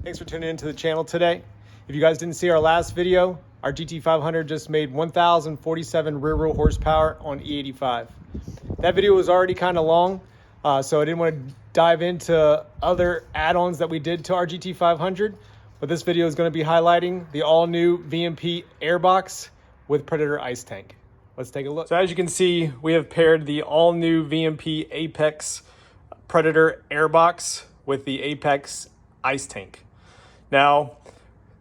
Thanks for tuning into the channel today. If you guys didn't see our last video, our GT500 just made 1,047 rear wheel horsepower on E85. That video was already kind of long, so I didn't want to dive into other add-ons that we did to our GT500, but this video is going to be highlighting the all-new VMP Airbox with Predator ice tank. Let's take a look. So as you can see, we have paired the all-new VMP Apex Predator Airbox with the Apex ice tank. Now,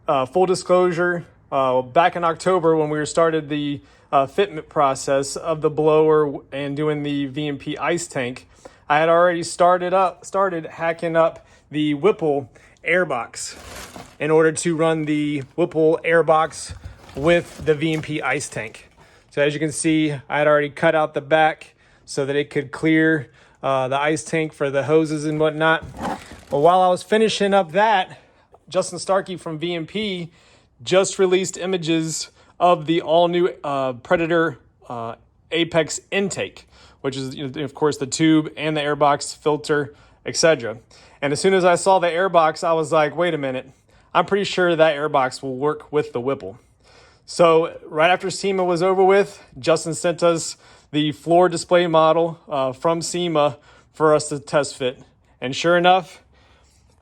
full disclosure, back in October when we started the fitment process of the blower and doing the VMP ice tank, I had already started hacking up the Whipple Airbox in order to run the Whipple Airbox with the VMP ice tank. So as you can see, I had already cut out the back so that it could clear the ice tank for the hoses and whatnot. But while I was finishing up that, Justin Starkey from VMP just released images of the all-new Predator Apex intake, which is, of course, the tube and the airbox filter, etc. And as soon as I saw the airbox, I was like, wait a minute, I'm pretty sure that airbox will work with the Whipple. So right after SEMA was over with, Justin sent us the floor display model from SEMA for us to test fit. And sure enough,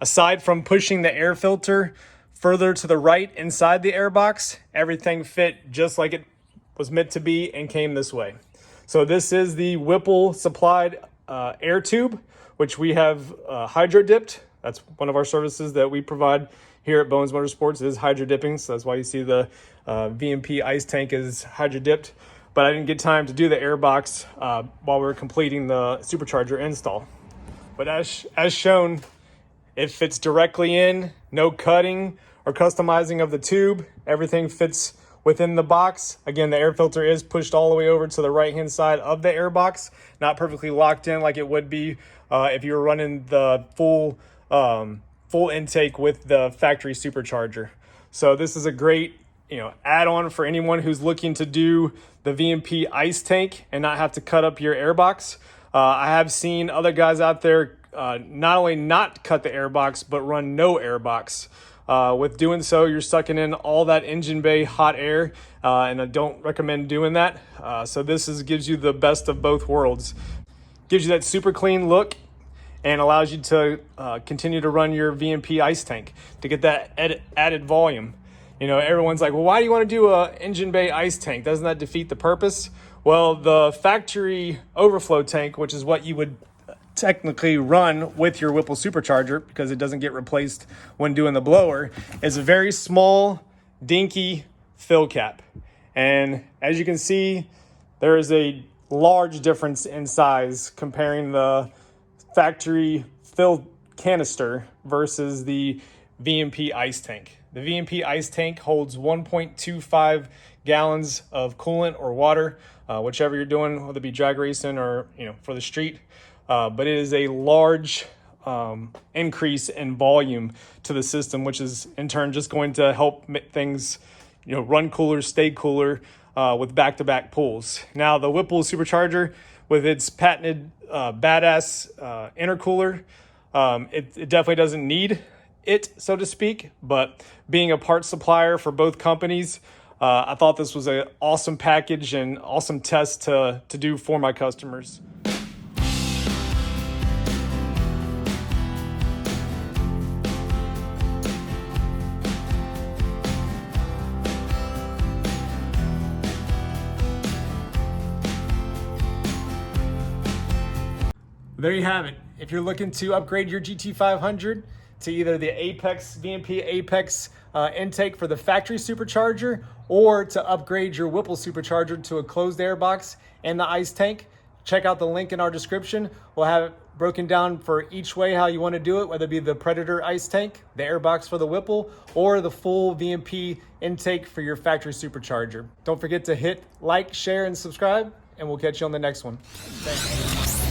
aside from pushing the air filter further to the right inside the airbox, everything fit just like it was meant to be and came this way. So this is the Whipple supplied air tube, which we have hydro dipped. That's one of our services that we provide here at Bowenzmotorsports is hydro dipping. So that's why you see the VMP ice tank is hydro dipped. But I didn't get time to do the airbox while we were completing the supercharger install. But as shown, it fits directly in, no cutting or customizing of the tube. Everything fits within the box. Again, the air filter is pushed all the way over to the right-hand side of the airbox, not perfectly locked in like it would be if you were running the full intake with the factory supercharger. So this is a great add-on for anyone who's looking to do the VMP ice tank and not have to cut up your airbox. I have seen other guys out there not only not cut the airbox, but run no airbox. With doing so, you're sucking in all that engine bay hot air, and I don't recommend doing that. So this gives you the best of both worlds. Gives you that super clean look and allows you to continue to run your VMP ice tank to get that added volume. Everyone's like, well, why do you want to do a engine bay ice tank? Doesn't that defeat the purpose? Well, the factory overflow tank, which is what you would technically run with your Whipple supercharger because it doesn't get replaced when doing the blower, is a very small, dinky fill cap. And as you can see, there is a large difference in size comparing the factory fill canister versus the VMP ice tank. The VMP ice tank holds 1.25 gallons of coolant or water, whichever you're doing, whether it be drag racing or for the street. But it is a large increase in volume to the system, which is in turn just going to help make things run cooler, stay cooler with back-to-back pulls. Now the Whipple supercharger with its patented badass intercooler, it definitely doesn't need it, so to speak, but being a parts supplier for both companies, I thought this was an awesome package and awesome test to do for my customers. There you have it. If you're looking to upgrade your GT500 to either the Apex, VMP Apex intake for the factory supercharger, or to upgrade your Whipple supercharger to a closed airbox and the ice tank, check out the link in our description. We'll have it broken down for each way how you want to do it, whether it be the Predator ice tank, the airbox for the Whipple, or the full VMP intake for your factory supercharger. Don't forget to hit like, share, and subscribe, and we'll catch you on the next one. Thanks.